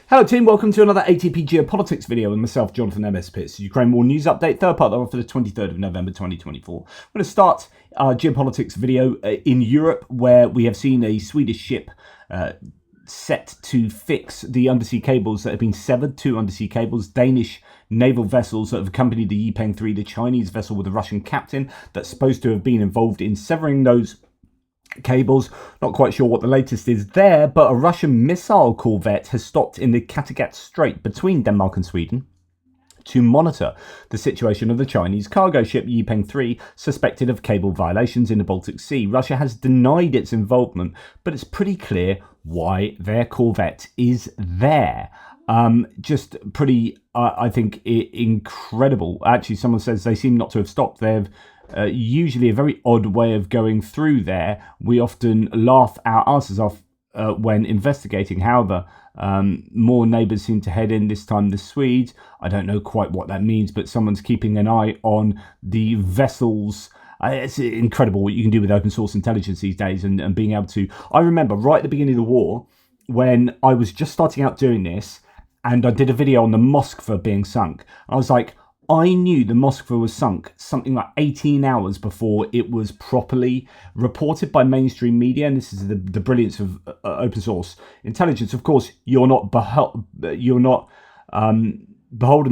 Hello team, welcome to another ATP Geopolitics video with myself, Jonathan MS Pearce. Ukraine War News Update, third part for the 23rd of November 2024. I'm going to start our geopolitics video in Europe, where we have seen a Swedish ship set to fix the undersea cables that have been severed. Two undersea cables, Danish naval vessels that have accompanied the Yipeng 3, the Chinese vessel with a Russian captain that's supposed to have been involved in severing those cables. Not quite sure what the latest is there, but a Russian missile corvette has stopped in the Kattegat Strait between Denmark and Sweden to monitor the situation of the Chinese cargo ship Yipeng 3, suspected of cable violations in the Baltic Sea. Russia has denied its involvement, but it's pretty clear why their corvette is there. Just pretty, I think, incredible. Actually, someone says they seem not to have stopped. They've usually a very odd way of going through there. We often laugh our asses off when investigating. However, more neighbours seem to head in, this time the Swedes. I don't know quite what that means, but someone's keeping an eye on the vessels. It's incredible what you can do with open source intelligence these days, and being able to... I remember right at the beginning of the war, when I was just starting out doing this, and I did a video on the Moskva being sunk. I was like, I knew the Moskva was sunk something like 18 hours before it was properly reported by mainstream media. And this is the brilliance of open source intelligence. Of course, you're not beholden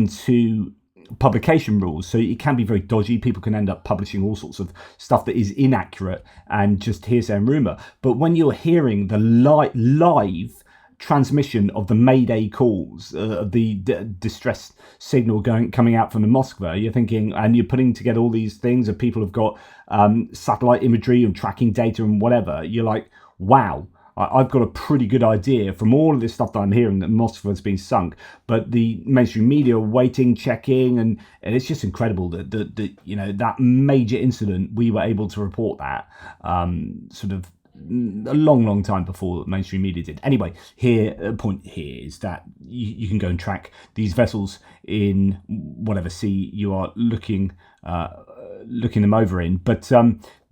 to publication rules, so it can be very dodgy. People can end up publishing all sorts of stuff that is inaccurate and just hearsay and rumor. But when you're hearing the live transmission of the Mayday calls, the distress signal coming out from the Moskva, you're thinking, and you're putting together all these things, and people have got satellite imagery and tracking data and whatever. You're like, wow, I've got a pretty good idea from all of this stuff that I'm hearing that Moskva has been sunk. But the mainstream media are waiting, checking, and it's just incredible that that major incident, we were able to report that sort of a long time before mainstream media did. Anyway, the point here is that you can go and track these vessels in whatever sea you are looking them over in. But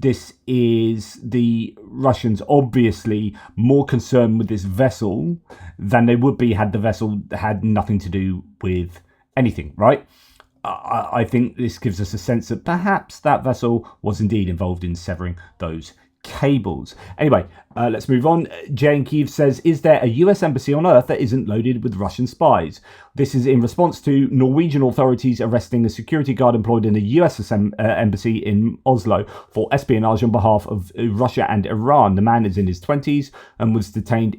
this is the Russians obviously more concerned with this vessel than they would be had the vessel had nothing to do with anything, right? I think this gives us a sense that perhaps that vessel was indeed involved in severing those cables. Anyway, let's move on. Jay in Kyiv says, is there a US embassy on Earth that isn't loaded with Russian spies? This is in response to Norwegian authorities arresting a security guard employed in the US embassy in Oslo for espionage on behalf of Russia and Iran. The man is in his 20s and was detained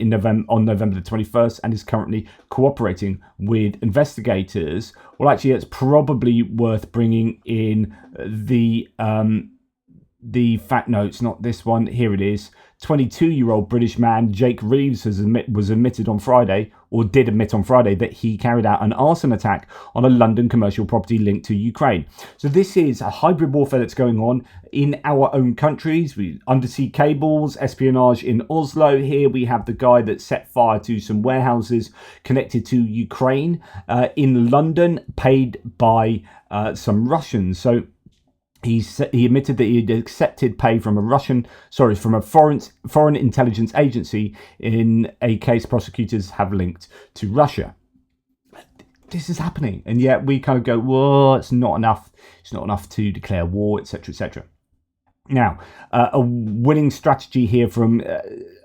on November the 21st and is currently cooperating with investigators. Well, actually, it's probably worth bringing in the fact notes, not this one. Here it is. 22-year-old British man Jake Reeves was admitted on Friday, or did admit on Friday, that he carried out an arson attack on a London commercial property linked to Ukraine. So this is a hybrid warfare that's going on in our own countries, with undersea cables, espionage in Oslo. Here we have the guy that set fire to some warehouses connected to Ukraine in London, paid by some Russians. So he admitted that he had accepted pay from a foreign intelligence agency in a case prosecutors have linked to Russia. This is happening, and yet we kind of go, well, it's not enough. It's not enough to declare war, etc., etc. Now, a winning strategy here from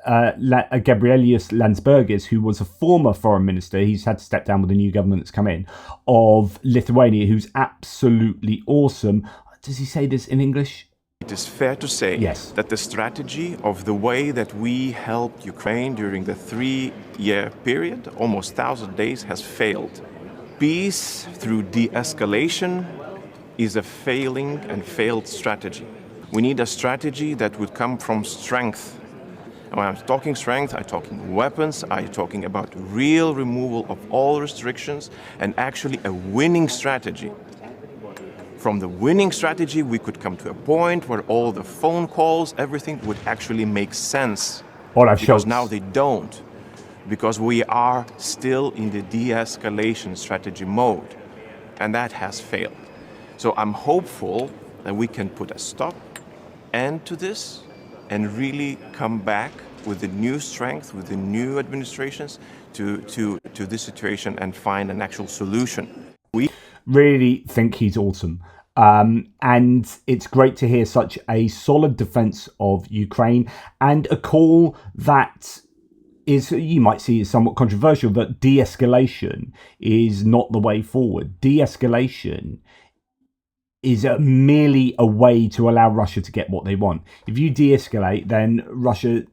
Gabrielius Landsbergis, who was a former foreign minister. He's had to step down with the new government that's come in, of Lithuania, who's absolutely awesome. Does he say this in English? It is fair to say, yes, that the strategy of the way that we helped Ukraine during the 3-year period, almost 1,000 days, has failed. Peace through de-escalation is a failing and failed strategy. We need a strategy that would come from strength. And when I'm talking strength, I'm talking weapons, I'm talking about real removal of all restrictions, and actually a winning strategy. From the winning strategy, we could come to a point where all the phone calls, everything would actually make sense. Because now they don't. Because we are still in the de-escalation strategy mode. And that has failed. So I'm hopeful that we can put a stop, end to this, and really come back with the new strength, with the new administrations, to this situation and find an actual solution. We really think he's awesome. And it's great to hear such a solid defense of Ukraine and a call that is, you might see, is somewhat controversial, that de-escalation is not the way forward. De-escalation is merely a way to allow Russia to get what they want. If you de-escalate, then Russia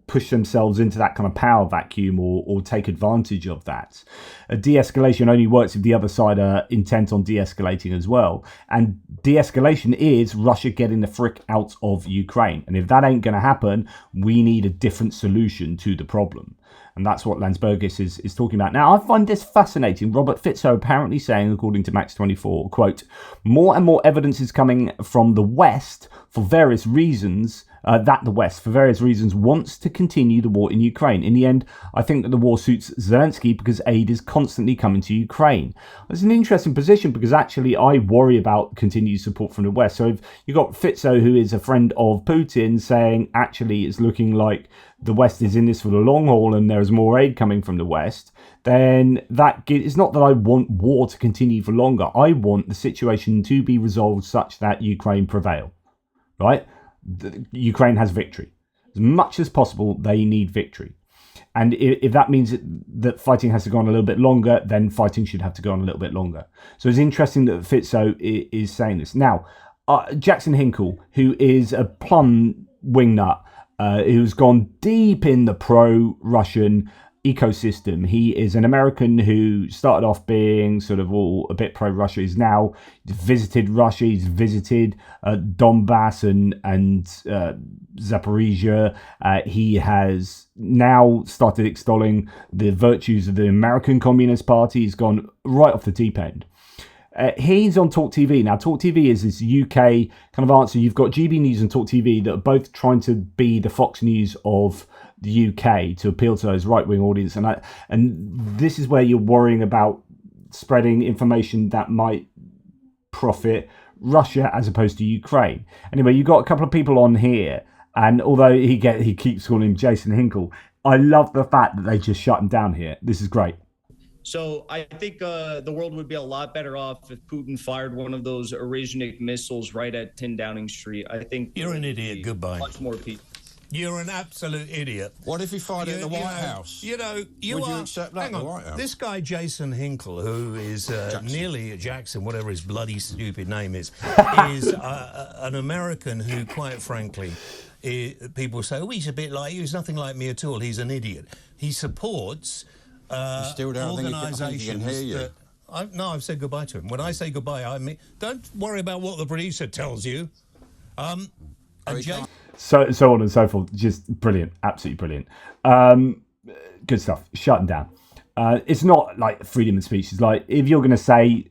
push themselves into that kind of power vacuum or take advantage of that. A de-escalation only works if the other side are intent on de-escalating as well. And de-escalation is Russia getting the frick out of Ukraine. And if that ain't going to happen, we need a different solution to the problem. And that's what Landsbergis is talking about. Now, I find this fascinating. Robert Fico apparently saying, according to Max24, quote, more and more evidence is coming from the West for various reasons, that the West, for various reasons, wants to continue the war in Ukraine. In the end, I think that the war suits Zelensky because aid is constantly coming to Ukraine. It's an interesting position because actually I worry about continued support from the West. So if you've got Fico, who is a friend of Putin, saying actually it's looking like the West is in this for the long haul and there's more aid coming from the West, then it's not that I want war to continue for longer. I want the situation to be resolved such that Ukraine prevail, right? Ukraine has victory. As much as possible, they need victory. And if that means that fighting has to go on a little bit longer, then fighting should have to go on a little bit longer. So it's interesting that Fico is saying this. Now, Jackson Hinkle, who is a plum wingnut, who's gone deep in the pro-Russian ecosystem. He is an American who started off being sort of all a bit pro-Russia. He's now visited Russia. He's visited Donbass and Zaporizhia. He has now started extolling the virtues of the American Communist Party. He's gone right off the deep end. He's on Talk TV. Now, Talk TV is this UK kind of answer. You've got GB News and Talk TV that are both trying to be the Fox News of the UK to appeal to those right-wing audience. And this is where you're worrying about spreading information that might profit Russia as opposed to Ukraine. Anyway, you've got a couple of people on here. And although he keeps calling him Jason Hinkle, I love the fact that they just shut him down here. This is great. So I think the world would be a lot better off if Putin fired one of those Orishnik missiles right at 10 Downing Street. I think you're an idiot. Goodbye. Much more people. You're an absolute idiot. What if he fired it at the White House? You know, would you accept that? The White House? This guy Jason Hinkle, who is nearly Jackson, whatever his bloody stupid name is an American who, quite frankly, people say, oh, he's a bit like you. He's nothing like me at all. He's an idiot. He supports organisations that... No, I've said goodbye to him. When I say goodbye, I mean, don't worry about what the producer tells you. So on and so forth. Just brilliant. Absolutely brilliant. Good stuff. Shutting down. It's not like freedom of speech. It's like, if you're going to say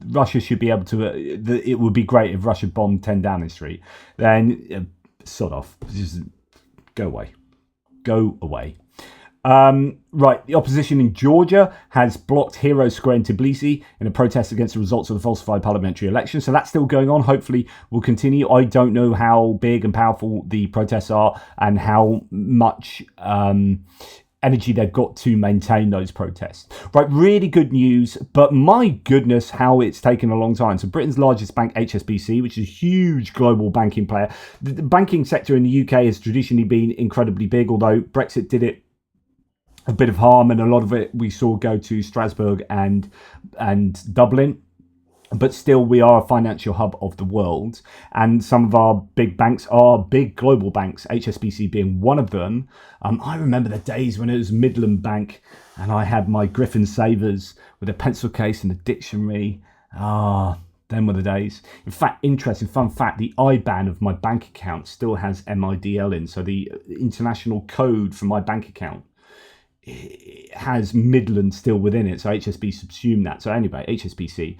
Russia should be able to... it would be great if Russia bombed 10 Downing Street, then sod off. Just go away. Go away. Right, the opposition in Georgia has blocked Hero Square in Tbilisi in a protest against the results of the falsified parliamentary election. So that's still going on. Hopefully will continue. I don't know how big and powerful the protests are and how much energy they've got to maintain those protests. Right, really good news, but my goodness, how it's taken a long time. So Britain's largest bank, HSBC, which is a huge global banking player. The banking sector in the UK has traditionally been incredibly big, although Brexit did it a bit of harm, and a lot of it we saw go to Strasbourg and Dublin. But still, we are a financial hub of the world, and some of our big banks are big global banks, HSBC being one of them. I remember the days when it was Midland Bank, and I had my Griffin Savers with a pencil case and a dictionary. Them were the days. In fact, interesting fun fact, the IBAN of my bank account still has MIDL in, so the international code for my bank account has Midland still within it, so HSBC subsumed that. So anyway, HSBC.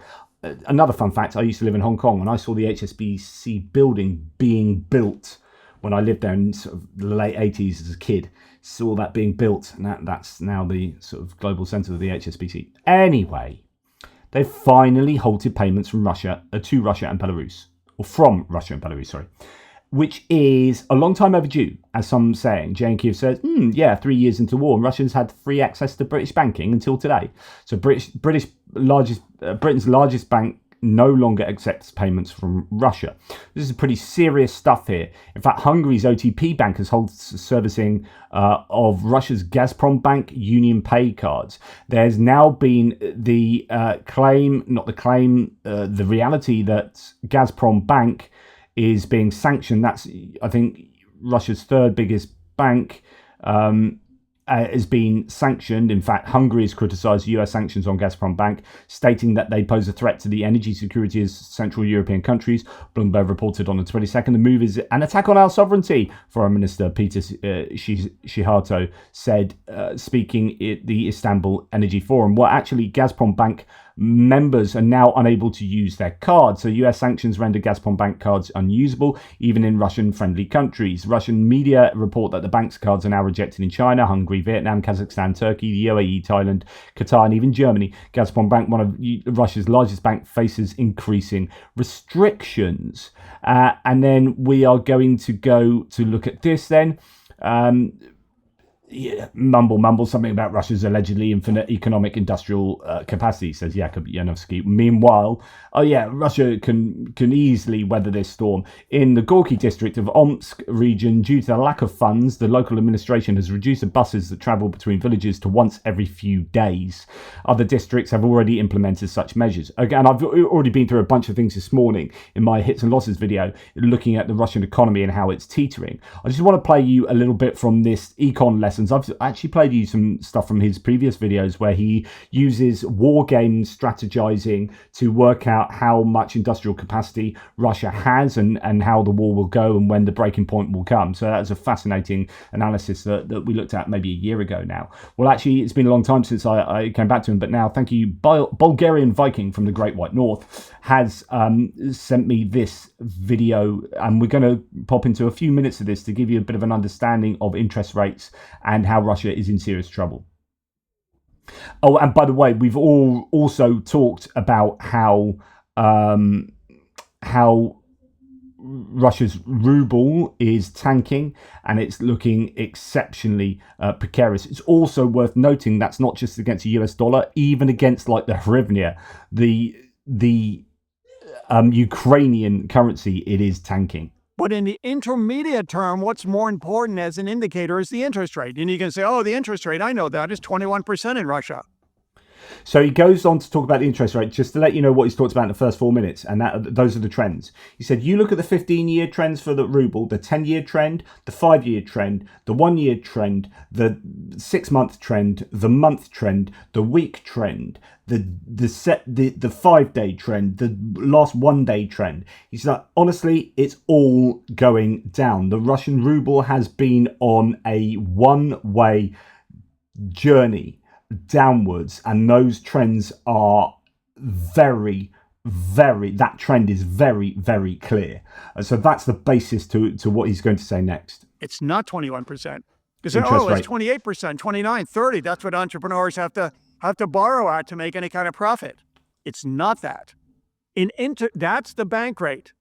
Another fun fact, I used to live in Hong Kong, and I saw the HSBC building being built when I lived there in sort of the late 80s as a kid. Saw that being built, and that's now the sort of global centre of the HSBC. Anyway, they finally halted payments from Russia to Russia and Belarus, or from Russia and Belarus, sorry. which is a long time overdue, as some saying. Jane Kiev says, 3 years into war, and Russians had free access to British banking until today. So Britain's largest bank no longer accepts payments from Russia. This is pretty serious stuff here. In fact, Hungary's OTP Bank has holds servicing of Russia's Gazprom Bank Union Pay cards. There's now been the the reality that Gazprom Bank is being sanctioned. That's, I think, Russia's third biggest bank. Has been sanctioned. In fact, Hungary has criticised US sanctions on Gazprom Bank, stating that they pose a threat to the energy security of Central European countries. Bloomberg reported on the 22nd, the move is an attack on our sovereignty, Foreign Minister Peter Shihato said, speaking at the Istanbul Energy Forum. Well, actually, Gazprom Bank members are now unable to use their cards. So US sanctions render Gazprom Bank cards unusable, even in Russian-friendly countries. Russian media report that the bank's cards are now rejected in China, Hungary, Vietnam, Kazakhstan, Turkey, the UAE, Thailand, Qatar, and even Germany. Gazprom Bank, one of Russia's largest banks, faces increasing restrictions. And then we are going to go to look at this then. Mumble, something about Russia's allegedly infinite economic industrial capacity, says Jakub Janowski. Meanwhile, Russia can easily weather this storm. In the Gorky district of Omsk region, due to the lack of funds, the local administration has reduced the buses that travel between villages to once every few days. Other districts have already implemented such measures. Again, I've already been through a bunch of things this morning in my hits and losses video, looking at the Russian economy and how it's teetering. I just want to play you a little bit from this econ lessons. I've actually played you some stuff from his previous videos where he uses war game strategizing to work out how much industrial capacity Russia has and how the war will go and when the breaking point will come. So that's a fascinating analysis that we looked at maybe a year ago now. Well, actually, it's been a long time since I came back to him, but now, thank you, Bulgarian Viking from the Great White North has sent me this video, and we're going to pop into a few minutes of this to give you a bit of an understanding of interest rates and how Russia is in serious trouble. Oh, and by the way, we've all also talked about how Russia's ruble is tanking and it's looking exceptionally precarious. It's also worth noting that's not just against the US dollar, even against like the hryvnia, the Ukrainian currency, it is tanking. But in the intermediate term, what's more important as an indicator is the interest rate. And you can say, oh, the interest rate, I know that is 21% in Russia. So he goes on to talk about the interest rate, just to let you know what he's talked about in the first 4 minutes, and those are the trends. He said, you look at the 15-year trends for the ruble, the 10-year trend, the 5-year trend, the 1-year trend, the 6-month trend, the month trend, the week trend, the 5-day trend, the last 1-day trend. He said, honestly, it's all going down. The Russian ruble has been on a one-way journey downwards, and those trends are that trend is very, very clear. So that's the basis to what he's going to say next. It's not 21%. You say, oh, it's 28%, 29, 30. That's what entrepreneurs have to borrow at to make any kind of profit. It's not that. That's the bank rate.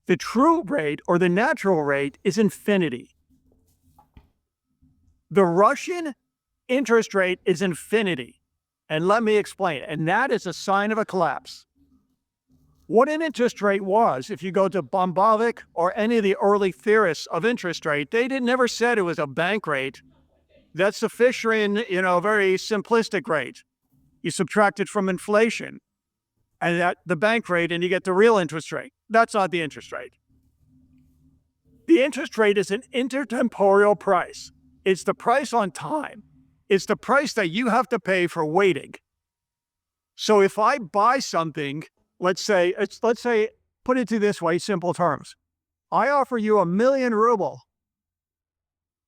The true rate, or the natural rate, is infinity. The Russian interest rate is infinity. And let me explain. And that is a sign of a collapse. What an interest rate was, if you go to Bombovic or any of the early theorists of interest rate, they never said it was a bank rate. That's the Fisherian, very simplistic rate. You subtract it from inflation and that the bank rate, and you get the real interest rate. That's not the interest rate. The interest rate is an intertemporal price. It's the price on time. It's the price that you have to pay for waiting. So if I buy something, let's say, put it to this way, simple terms. I offer you 1 million ruble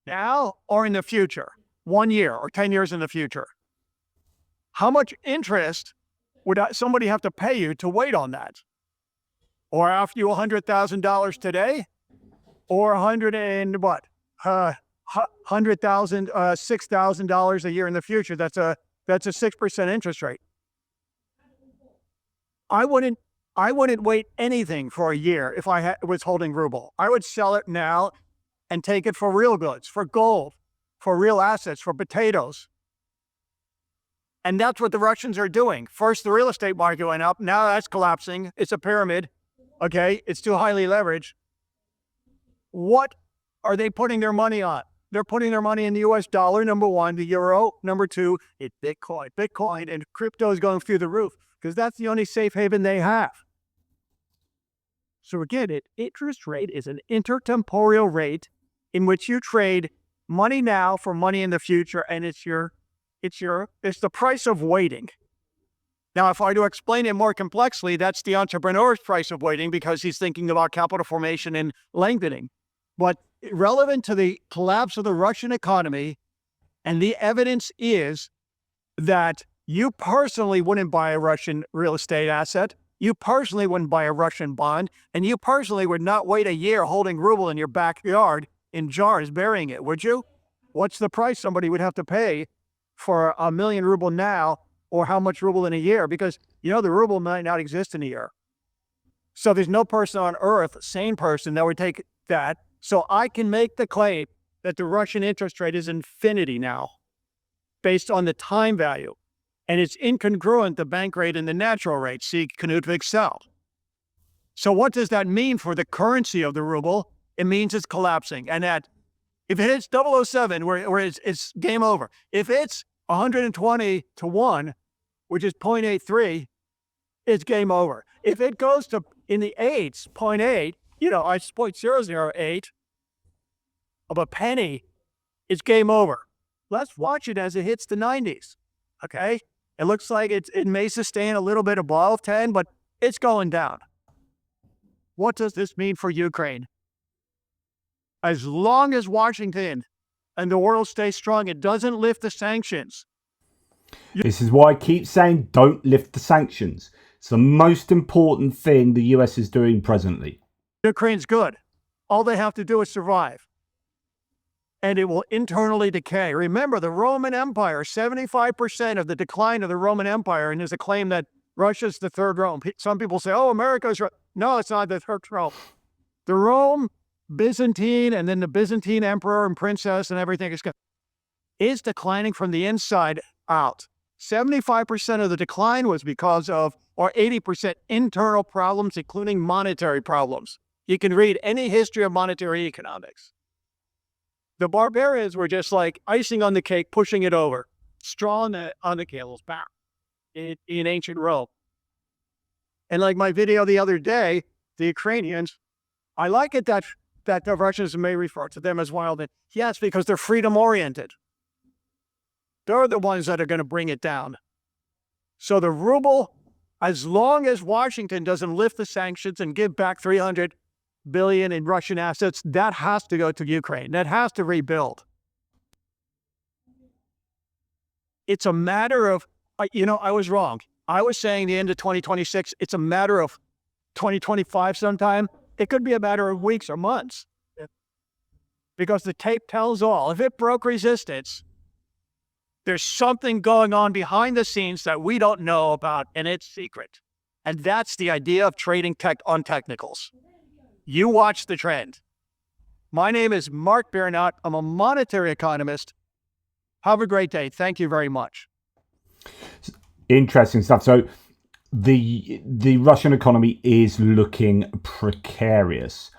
now or in the future, 1 year or 10 years in the future. How much interest would somebody have to pay you to wait on that? Or offer you $100,000 today, or $6,000 a year in the future? That's a 6% interest rate. I wouldn't I wouldn't wait anything for a year if I was holding ruble. I would sell it now and take it for real goods, for gold, for real assets, for potatoes. And that's what the Russians are doing. First, the real estate market went up. Now that's collapsing. It's a pyramid. Okay, it's too highly leveraged. What are they putting their money on? They're putting their money in the US dollar, number one, the euro, number two, it's Bitcoin. Bitcoin and crypto is going through the roof because that's the only safe haven they have. So again, interest rate is an intertemporal rate in which you trade money now for money in the future, and it's the price of waiting. Now, if I do explain it more complexly, that's the entrepreneur's price of waiting because he's thinking about capital formation and lengthening. But relevant to the collapse of the Russian economy, and the evidence is that you personally wouldn't buy a Russian real estate asset, you personally wouldn't buy a Russian bond, and you personally would not wait a year holding ruble in your backyard in jars, burying it, would you? What's the price somebody would have to pay for 1 million ruble now, or how much ruble in a year? Because, the ruble might not exist in a year. So there's no person on earth, sane person, that would take that. So I can make the claim that the Russian interest rate is infinity now, based on the time value. And it's incongruent, the bank rate and the natural rate. See Knut Wicksell. So what does that mean for the currency of the ruble? It means it's collapsing. And that if it hits 007, where it's game over. If it's 120 to 1, which is 0.83, it's game over. If it goes to in the eights, 0.8, it's 0.008 of a penny, it's game over. Let's watch it as it hits the 90s. Okay? It looks like it may sustain a little bit above 10, but it's going down. What does this mean for Ukraine? As long as Washington and the world stays strong, it doesn't lift the sanctions. This is why I keep saying don't lift the sanctions. It's the most important thing the US is doing presently. Ukraine's good. All they have to do is survive. And it will internally decay. Remember, the Roman Empire, 75% of the decline of the Roman Empire, and there's a claim that Russia's the third Rome. Some people say, America's... No, it's not the third Rome. The Rome, Byzantine, and then the Byzantine emperor and princess and everything is declining from the inside out. 75% of the decline was because of, or 80% internal problems, including monetary problems. You can read any history of monetary economics. The barbarians were just like icing on the cake, pushing it over. Straw on the camel's back in ancient Rome. And like my video the other day, the Ukrainians, I like it that the Russians may refer to them as wild. Yes, because they're freedom-oriented. They're the ones that are going to bring it down. So the ruble, as long as Washington doesn't lift the sanctions and give back $300 billion in Russian assets, that has to go to Ukraine. That has to rebuild. It's a matter of, I was wrong. I was saying the end of 2026, it's a matter of 2025 sometime. It could be a matter of weeks or months. Because the tape tells all. If it broke resistance, there's something going on behind the scenes that we don't know about, and it's secret. And that's the idea of trading on technicals. You watch the trend. My name is Mark Bernot. I'm a monetary economist. Have a great day. Thank you very much. Interesting stuff. So the Russian economy is looking precarious.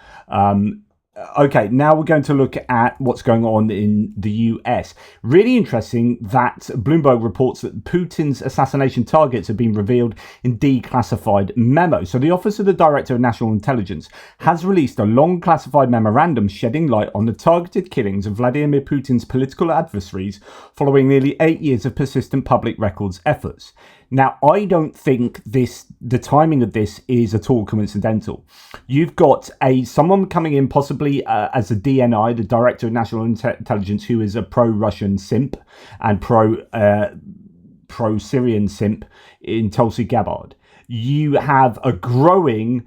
Okay, now we're going to look at what's going on in the US. Really interesting that Bloomberg reports that Putin's assassination targets have been revealed in declassified memo. So the Office of the Director of National Intelligence has released a long classified memorandum shedding light on the targeted killings of Vladimir Putin's political adversaries following nearly 8 years of persistent public records efforts. Now, I don't think the timing of this is at all coincidental. You've got someone coming in possibly as a DNI, the Director of National Intelligence, who is a pro-Russian simp and pro-Syrian simp in Tulsi Gabbard. You have a growing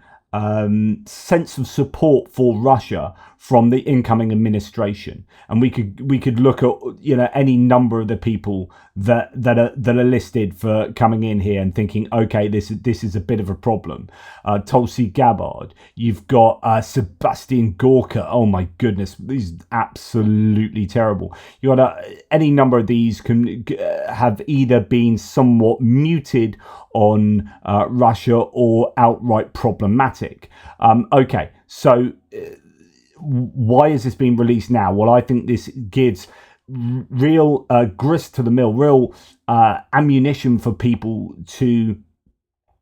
sense of support for Russia from the incoming administration, and we could look at any number of the people that are listed for coming in here and thinking, okay, this is a bit of a problem. Tulsi Gabbard, you've got Sebastian Gorka. Oh my goodness, these absolutely terrible. You got any number of these can have either been somewhat muted on Russia or outright problematic. Okay, so why is this being released now? Well, I think this gives real grist to the mill, real ammunition for people to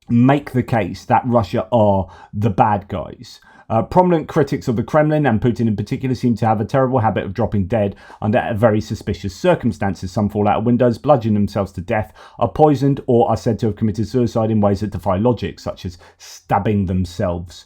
make the case that Russia are the bad guys. Prominent critics of the Kremlin, and Putin in particular, seem to have a terrible habit of dropping dead under very suspicious circumstances. Some fall out of windows, bludgeon themselves to death, are poisoned, or are said to have committed suicide in ways that defy logic, such as stabbing themselves.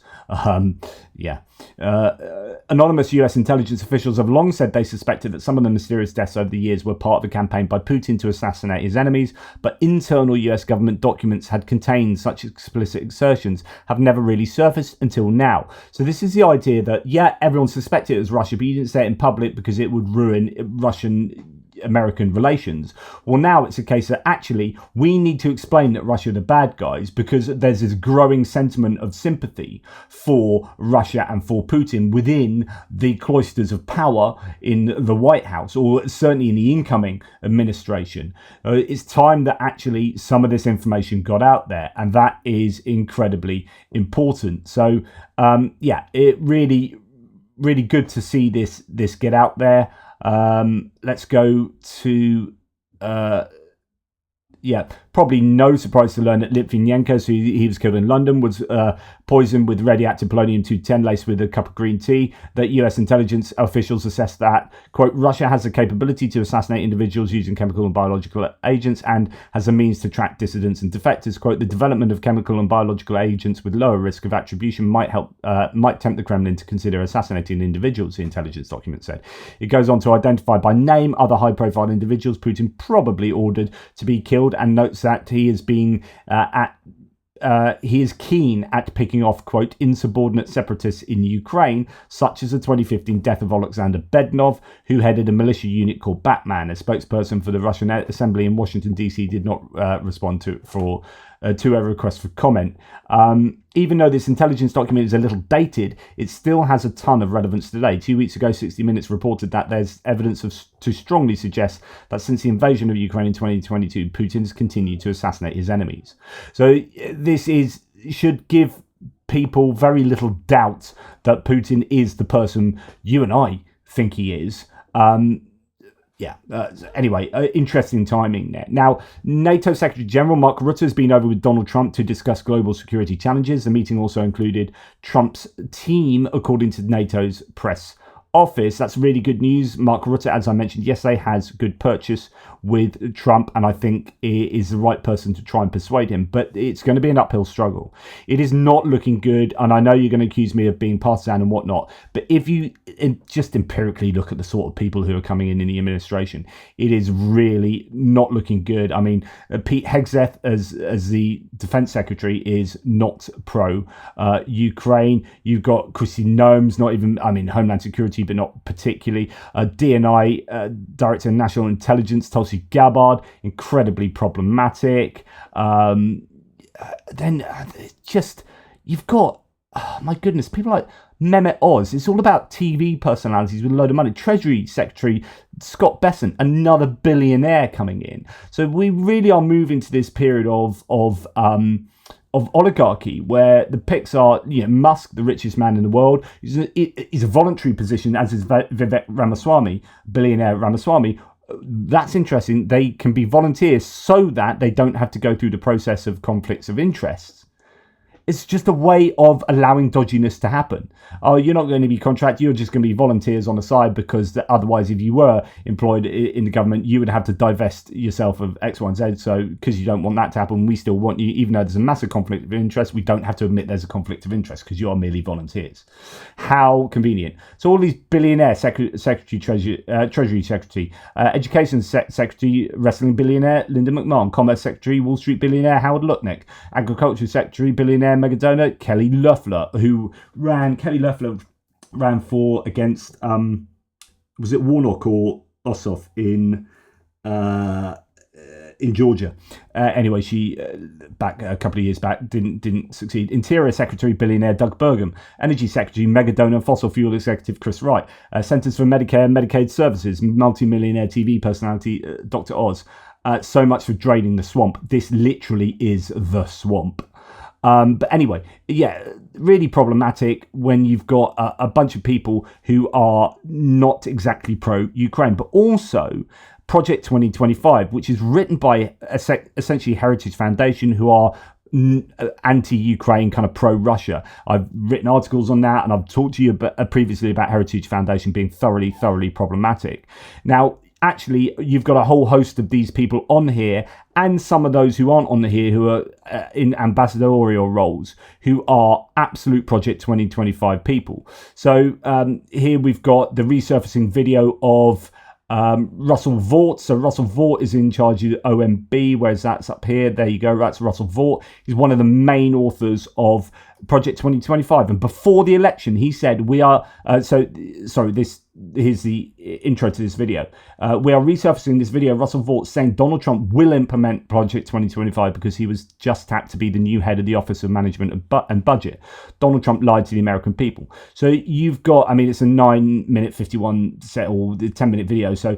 Anonymous US intelligence officials have long said they suspected that some of the mysterious deaths over the years were part of a campaign by Putin to assassinate his enemies, but internal US government documents had contained such explicit assertions have never really surfaced until now. So this is the idea that, everyone suspected it was Russia, but you didn't say it in public because it would ruin Russian-American relations. Well, now it's a case that actually we need to explain that Russia are the bad guys because there's this growing sentiment of sympathy for Russia and for Putin within the cloisters of power in the White House, or certainly in the incoming administration. It's time that actually some of this information got out there, and that is incredibly important. So it really good to see this get out there. Let's go to probably no surprise to learn that Litvinenko, so he was killed in London, was poisoned with radioactive polonium-210 laced with a cup of green tea. That US intelligence officials assessed that, quote, Russia has the capability to assassinate individuals using chemical and biological agents and has a means to track dissidents and defectors. Quote, the development of chemical and biological agents with lower risk of attribution might tempt the Kremlin to consider assassinating individuals, the intelligence document said. It goes on to identify by name other high-profile individuals Putin probably ordered to be killed, and notes that he is being he is keen at picking off, quote, insubordinate separatists in Ukraine, such as the 2015 death of Alexander Bednov, who headed a militia unit called Batman. A spokesperson for the Russian Assembly in Washington, D.C. did not respond to a request for comment. Even though this intelligence document is a little dated, it still has a ton of relevance today. 2 weeks ago, 60 Minutes reported that there's evidence to strongly suggest that since the invasion of Ukraine in 2022, Putin has continued to assassinate his enemies. So this should give people very little doubt that Putin is the person you and I think he is. Interesting timing there. Now, NATO Secretary General Mark Rutte has been over with Donald Trump to discuss global security challenges. The meeting also included Trump's team, according to NATO's press office. That's really good news. Mark Rutte, as I mentioned yesterday, has good purchase with Trump, and I think is the right person to try and persuade him, but it's going to be an uphill struggle. It is not looking good, and I know you're going to accuse me of being partisan and whatnot, but if you just empirically look at the sort of people who are coming in the administration, it is really not looking good. I mean, Pete Hegseth as the defense secretary is not pro Ukraine. You've got Kristi Noem's Homeland Security, but not particularly. DNI, Director of National Intelligence, Tulsi Gabbard, incredibly problematic. Then you've got, my goodness, people like Mehmet Oz. It's all about TV personalities with a load of money. Treasury Secretary Scott Bessent, another billionaire coming in. So we really are moving to this period of oligarchy, where the picks are, Musk, the richest man in the world, is a voluntary position, as is Vivek Ramaswamy, billionaire Ramaswamy. That's interesting. They can be volunteers so that they don't have to go through the process of conflicts of interest. It's just a way of allowing dodginess to happen. Oh, you're not going to be contracted, you're just going to be volunteers on the side, because otherwise, if you were employed in the government, you would have to divest yourself of X, Y, and Z. So, because you don't want that to happen, we still want you, even though there's a massive conflict of interest, we don't have to admit there's a conflict of interest because you are merely volunteers. How convenient. So all these billionaire Secretary, Treasury Secretary, Education Secretary, Wrestling billionaire Linda McMahon, Commerce Secretary, Wall Street billionaire Howard Lutnick, Agriculture Secretary, billionaire Megadona Kelly Loeffler, ran for against was it Warnock or Ossoff in Georgia. Anyway, she back a couple of years back didn't succeed. Interior Secretary billionaire Doug Burgum, Energy Secretary mega donor fossil fuel executive Chris Wright, Centers for Medicare and Medicaid Services multi-millionaire TV personality Dr. Oz. So much for draining the swamp. This literally is the swamp. But anyway, yeah, really problematic when you've got a bunch of people who are not exactly pro-Ukraine, but also Project 2025, which is written by essentially Heritage Foundation, who are anti-Ukraine, kind of pro-Russia. I've written articles on that, and I've talked to you previously about Heritage Foundation being thoroughly problematic. Now, actually, you've got a whole host of these people on here, and some of those who aren't on here who are in ambassadorial roles, who are absolute Project 2025 people. So here we've got the resurfacing video of Russell Vought. So Russell Vought is in charge of OMB, whereas that's up here. There you go. That's Russell Vought. He's one of the main authors of Project 2025. And before the election, he said, we are, here's the intro to this video. We are resurfacing this video. Russell Vought saying Donald Trump will implement Project 2025 because he was just tapped to be the new head of the Office of Management and Budget. Donald Trump lied to the American people. So you've got, I mean, it's a 9-minute 51 set or 10-minute video. So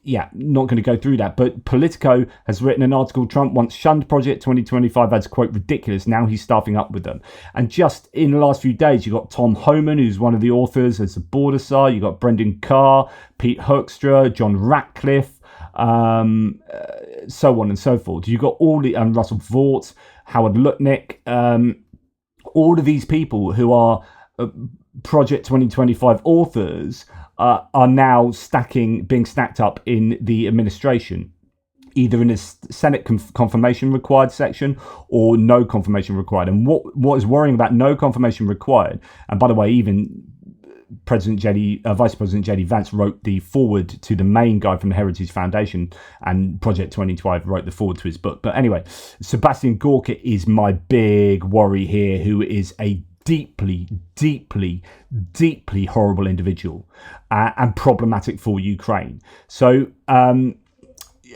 yeah, not going to go through that. But Politico has written an article. Trump once shunned Project 2025 as, quote, ridiculous. Now he's staffing up with them. And just in the last few days, you got Tom Homan, who's one of the authors as the border czar. You got Brendan Carr, Pete Hoekstra, John Ratcliffe, so on and so forth. You got all the Russell Vought, Howard Lutnick, all of these people who are Project 2025 authors are now being stacked up in the administration, either in a Senate confirmation required section or no confirmation required. And what is worrying about no confirmation required, and by the way, even Vice President J.D. Vance wrote the foreword to the main guy from the Heritage Foundation, and Project 2025 wrote the foreword to his book. But anyway, Sebastian Gorka is my big worry here, who is a deeply horrible individual and problematic for Ukraine. So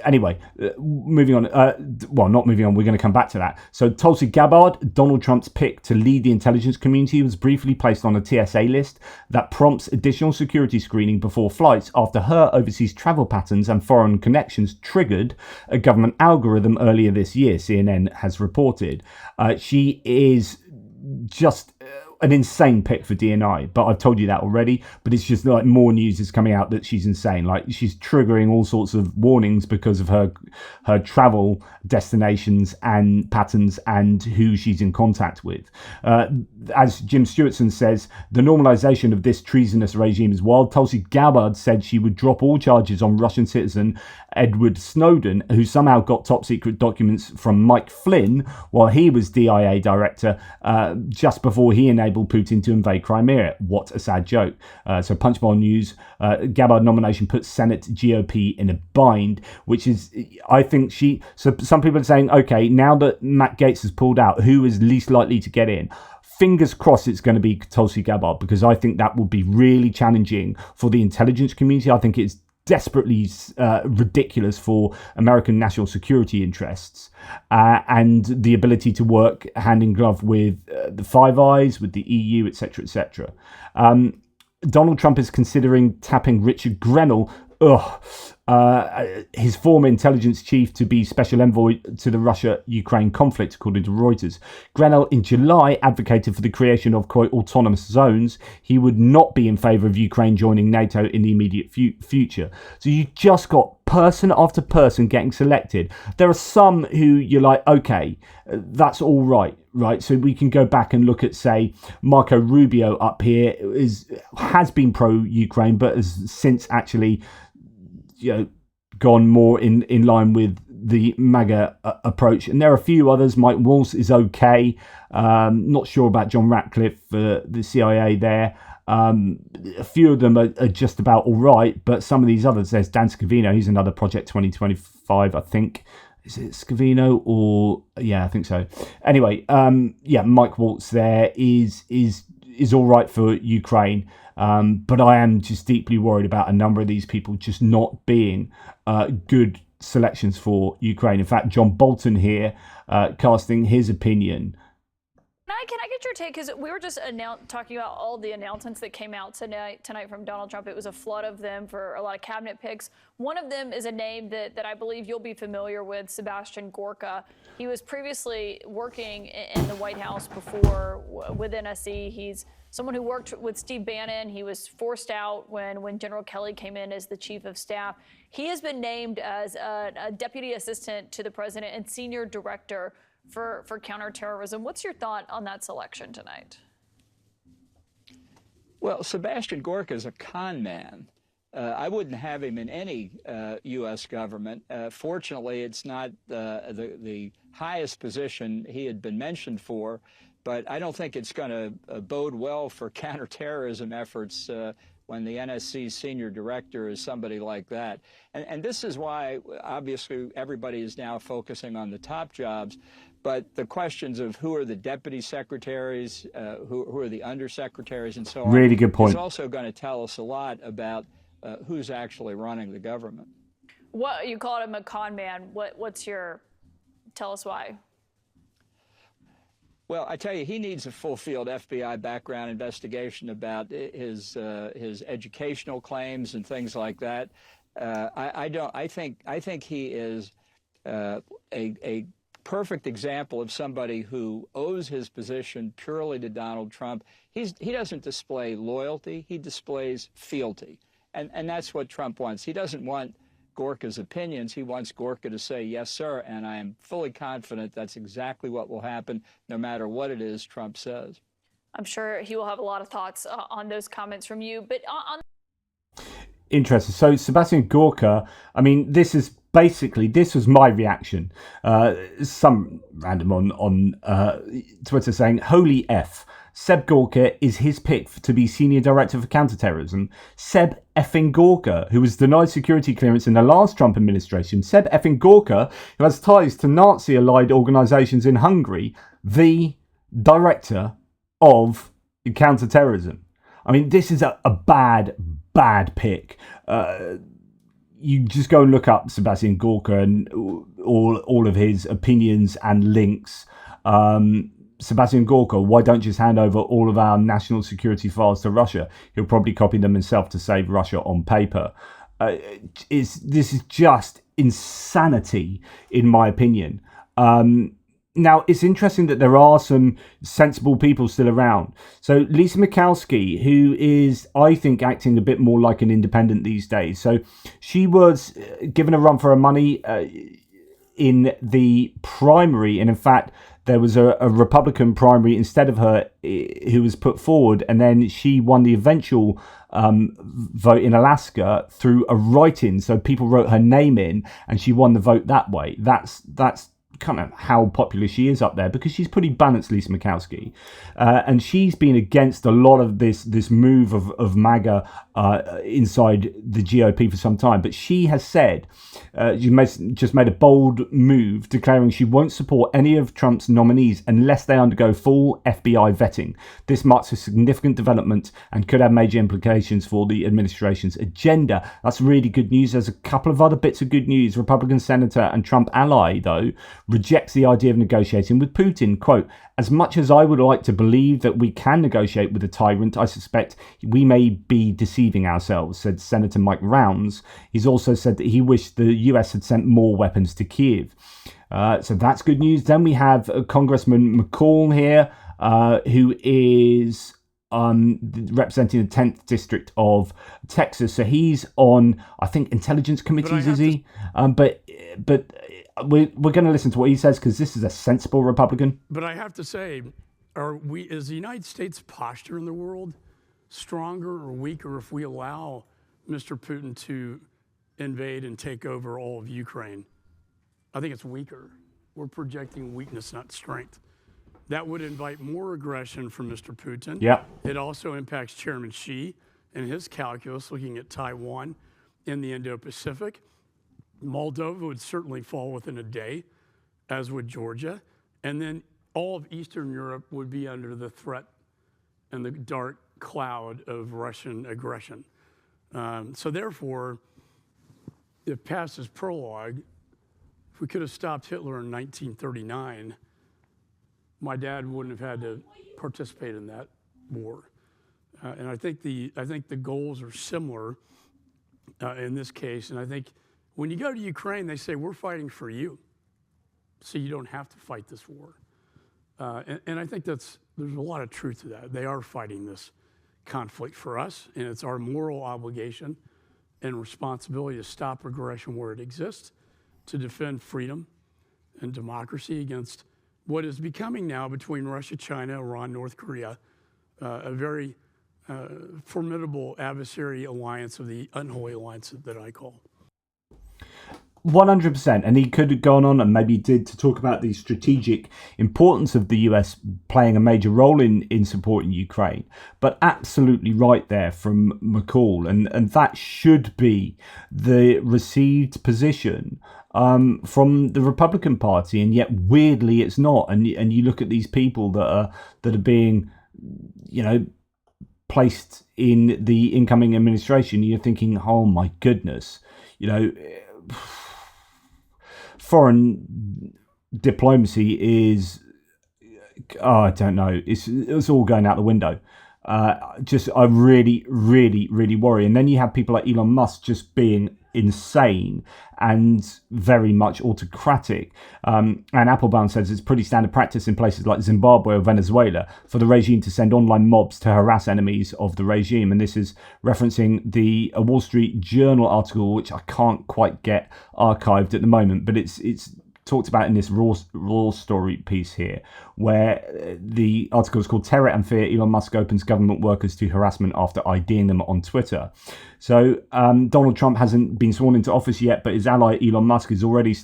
anyway, moving on. Not moving on. We're going to come back to that. So Tulsi Gabbard, Donald Trump's pick to lead the intelligence community, was briefly placed on a TSA list that prompts additional security screening before flights after her overseas travel patterns and foreign connections triggered a government algorithm earlier this year, CNN has reported. She is just an insane pick for DNI, but I've told you that already. But it's just like more news is coming out that she's insane. Like, she's triggering all sorts of warnings because of her travel destinations and patterns and who she's in contact with. As Jim Stewartson says, the normalization of this treasonous regime is wild. Tulsi Gabbard said she would drop all charges on Russian citizen Edward Snowden, who somehow got top secret documents from Mike Flynn while he was DIA director, just before he enabled Putin to invade Crimea. What a sad joke. So Punchbowl News, Gabbard nomination puts Senate GOP in a bind, which is, I think so some people are saying, okay, now that Matt Gaetz has pulled out, who is least likely to get in? Fingers crossed it's going to be Tulsi Gabbard, because I think that will be really challenging for the intelligence community. I think it's desperately ridiculous for American national security interests and the ability to work hand in glove with the Five Eyes, with the EU, etc., etc. Donald Trump is considering tapping Richard Grenell, his former intelligence chief, to be special envoy to the Russia-Ukraine conflict, according to Reuters. Grenell in July advocated for the creation of, quote, autonomous zones. He would not be in favour of Ukraine joining NATO in the immediate future. So you just got person after person getting selected. There are some who you're like, okay, that's all right. Right, so we can go back and look at, say, Marco Rubio up here has been pro-Ukraine, but has since actually, gone more in line with the MAGA approach. And there are a few others. Mike Waltz is okay. Not sure about John Ratcliffe, the CIA there. A few of them are just about all right, but some of these others, there's Dan Scavino, he's another Project 2025, I think. Is it Scavino or... Yeah, I think so. Anyway, Mike Waltz there is is all right for Ukraine, but I am just deeply worried about a number of these people just not being good selections for Ukraine. In fact, John Bolton here casting his opinion. Can I get your take? Because we were just talking about all the announcements that came out tonight from Donald Trump. It was a flood of them for a lot of cabinet picks. One of them is a name that I believe you'll be familiar with, Sebastian Gorka. He was previously working in the White House before with NSC. He's someone who worked with Steve Bannon. He was forced out when General Kelly came in as the chief of staff. He has been named as a deputy assistant to the president and senior director for counterterrorism. What's your thought on that selection tonight? Well, Sebastian Gorka is a con man. I wouldn't have him in any U.S. government. Fortunately, it's not the highest position he had been mentioned for, but I don't think it's going to bode well for counterterrorism efforts when the NSC senior director is somebody like that. And this is why, obviously, everybody is now focusing on the top jobs. But the questions of who are the deputy secretaries, who are the undersecretaries, and so on, really good point, is also going to tell us a lot about who's actually running the government. What you called him a con man. What's your? Tell us why. Well, I tell you, he needs a full-field FBI background investigation about his educational claims and things like that. I think he is a perfect example of somebody who owes his position purely to Donald Trump. He doesn't display loyalty, he displays fealty. And that's what Trump wants. He doesn't want Gorka's opinions. He wants Gorka to say, yes, sir, and I am fully confident that's exactly what will happen, no matter what it is Trump says. I'm sure he will have a lot of thoughts on those comments from you. But on interesting. So Sebastian Gorka, I mean, this was my reaction. Some random on Twitter saying, holy F, Seb Gorka is his pick to be Senior Director for Counterterrorism. Seb effing Gorka, who was denied security clearance in the last Trump administration. Seb effing Gorka, who has ties to Nazi-allied organisations in Hungary, the Director of Counterterrorism. I mean, this is a bad pick. You just go and look up Sebastian Gorka and all of his opinions and links. Sebastian Gorka, why don't you just hand over all of our national security files to Russia? He'll probably copy them himself to save Russia on paper. This is just insanity, in my opinion. Now, it's interesting that there are some sensible people still around. So Lisa Murkowski, who is, I think, acting a bit more like an independent these days. So she was given a run for her money in the primary. And in fact, there was a Republican primary instead of her who was put forward. And then she won the eventual vote in Alaska through a write-in. So people wrote her name in and she won the vote that way. That's kind of how popular she is up there, because she's pretty balanced, Lisa Murkowski, and she's been against a lot of this move of MAGA inside the GOP for some time. But she has said just made a bold move declaring she won't support any of Trump's nominees unless they undergo full FBI vetting. This marks a significant development and could have major implications for the administration's agenda. That's really good news. There's a couple of other bits of good news. Republican Senator and Trump ally, though, rejects the idea of negotiating with Putin. Quote, as much as I would like to believe that we can negotiate with a tyrant, I suspect we may be deceiving ourselves, said Senator Mike Rounds. He's also said that he wished the US had sent more weapons to Kiev. So that's good news. Then we have Congressman McCaul here, who is representing the 10th District of Texas. So he's on, I think, intelligence committees, is he? But we're going to listen to what he says, because this is a sensible Republican. But I have to say, is the United States posture in the world stronger or weaker if we allow Mr. Putin to invade and take over all of Ukraine? I think it's weaker. We're projecting weakness, not strength. That would invite more aggression from Mr. Putin. Yeah. It also impacts Chairman Xi and his calculus looking at Taiwan in the Indo-Pacific. Moldova would certainly fall within a day, as would Georgia. And then all of Eastern Europe would be under the threat and the dark cloud of Russian aggression. So therefore, if past is prologue, if we could have stopped Hitler in 1939, my dad wouldn't have had to participate in that war. And I think the goals are similar in this case. And I think when you go to Ukraine, they say, we're fighting for you, so you don't have to fight this war. And I think there's a lot of truth to that. They are fighting this conflict for us, and it's our moral obligation and responsibility to stop aggression where it exists, to defend freedom and democracy against what is becoming now, between Russia, China, Iran, North Korea, a very formidable adversary alliance of the unholy alliance that I call. 100%, and he could have gone on, and maybe did, to talk about the strategic importance of the US playing a major role in supporting Ukraine. But absolutely right there from McCaul, and that should be the received position from the Republican Party, and yet weirdly it's not. And you look at these people that are being, placed in the incoming administration, you're thinking, oh my goodness, foreign diplomacy is, I don't know, it's all going out the window. I really, really, really worry. And then you have people like Elon Musk just being insane and very much autocratic. And Applebaum says it's pretty standard practice in places like Zimbabwe or Venezuela for the regime to send online mobs to harass enemies of the regime. And this is referencing the Wall Street Journal article, which I can't quite get archived at the moment, but it's talked about in this raw story piece here, where the article is called "Terror and Fear: Elon Musk Opens Government Workers to Harassment After IDing Them on Twitter." So Donald Trump hasn't been sworn into office yet, but his ally Elon Musk is already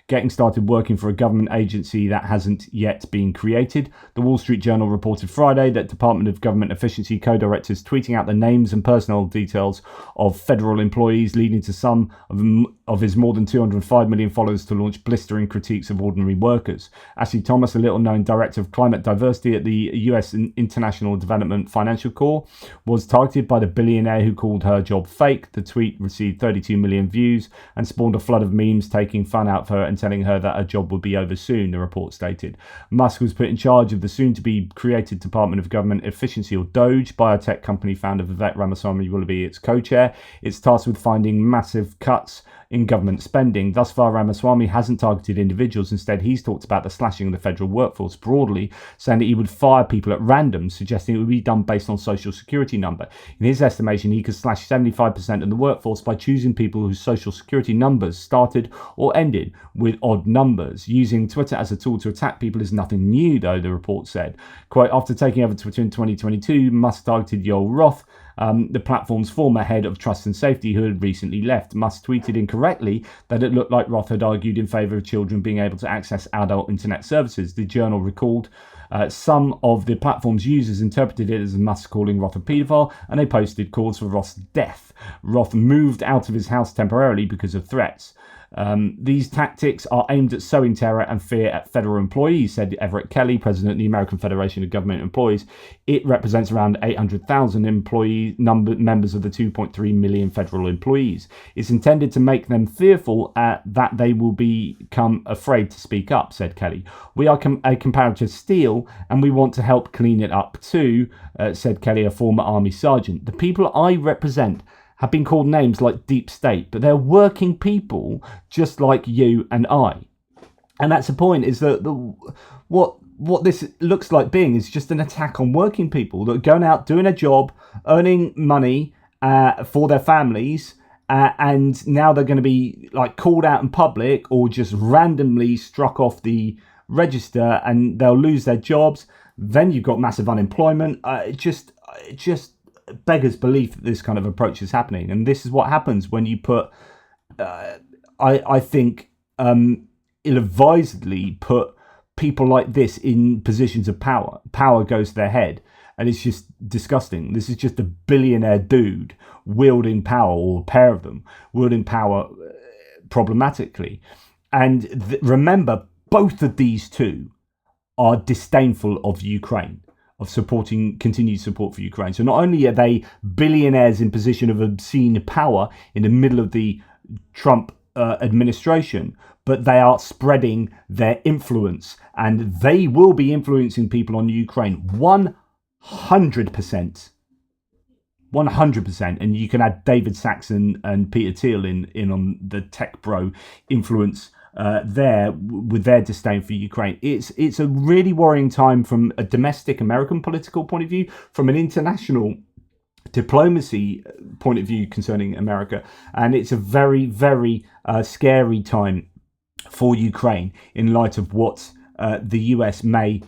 getting started working for a government agency that hasn't yet been created. The Wall Street Journal reported Friday that Department of Government Efficiency co-directors tweeting out the names and personal details of federal employees, leading to some of his more than 205 million followers to launch blistering critiques of ordinary workers. Ashley Thomas, a little-known director of climate diversity at the US International Development Financial Corps, was targeted by the billionaire who called her job fake. The tweet received 32 million views and spawned a flood of memes taking fun out of her and telling her that her job would be over soon, the report stated. Musk was put in charge of the soon-to-be created Department of Government Efficiency, or DOGE. Biotech company founder Vivek Ramaswamy will be its co-chair. It's tasked with finding massive cuts in government spending. Thus far, Ramaswamy hasn't targeted individuals. Instead, he's talked about the slashing of the federal workforce broadly, saying that he would fire people at random, suggesting it would be done based on social security number. In his estimation, he could slash 75% of the workforce by choosing people whose social security numbers started or ended with odd numbers. Using Twitter as a tool to attack people is nothing new, though, the report said. Quote, after taking over Twitter in 2022, Musk targeted Yoel Roth, the platform's former head of trust and safety, who had recently left. Musk tweeted incorrectly that it looked like Roth had argued in favour of children being able to access adult internet services. The Journal recalled some of the platform's users interpreted it as Musk calling Roth a paedophile, and they posted calls for Roth's death. Roth moved out of his house temporarily because of threats. These tactics are aimed at sowing terror and fear at federal employees, said Everett Kelly, president of the American Federation of Government Employees. It represents around 800,000 members of the 2.3 million federal employees. It's intended to make them fearful that they will become afraid to speak up, said Kelly. We are a comparative steal, and we want to help clean it up too, said Kelly, a former army sergeant. The people I represent have been called names like deep state, but they're working people just like you and I. And that's the point, is that what this looks like being is just an attack on working people that are going out, doing a job, earning money for their families, and now they're going to be like called out in public or just randomly struck off the register, and they'll lose their jobs. Then you've got massive unemployment. It just beggars belief that this kind of approach is happening, and this is what happens when you put I think ill-advisedly put people like this in positions of power goes to their head, and it's just disgusting. This is just a billionaire dude wielding power, or a pair of them wielding power problematically. And remember, both of these two are disdainful of Ukraine. continued support for Ukraine. So not only are they billionaires in position of obscene power in the middle of the Trump administration, but they are spreading their influence, and they will be influencing people on Ukraine 100%. 100%, and you can add David Saxon and Peter Thiel in on the tech bro influence there with their disdain for Ukraine. It's a really worrying time from a domestic American political point of view, from an international diplomacy point of view concerning America, and it's a very, very scary time for Ukraine in light of what the US may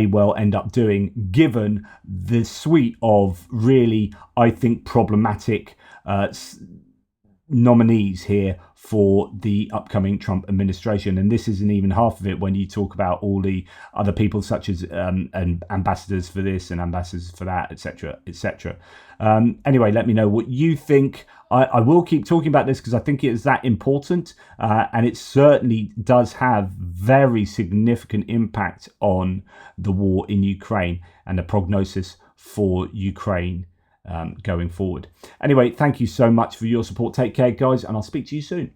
well end up doing, given the suite of really, I think, problematic nominees here for the upcoming Trump administration. And this isn't even half of it when you talk about all the other people, such as and ambassadors for this and ambassadors for that, etc., etc. Anyway, let me know what you think. I will keep talking about this because I think it is that important, and it certainly does have very significant impact on the war in Ukraine and the prognosis for Ukraine going forward. Anyway, thank you so much for your support. Take care, guys, and I'll speak to you soon.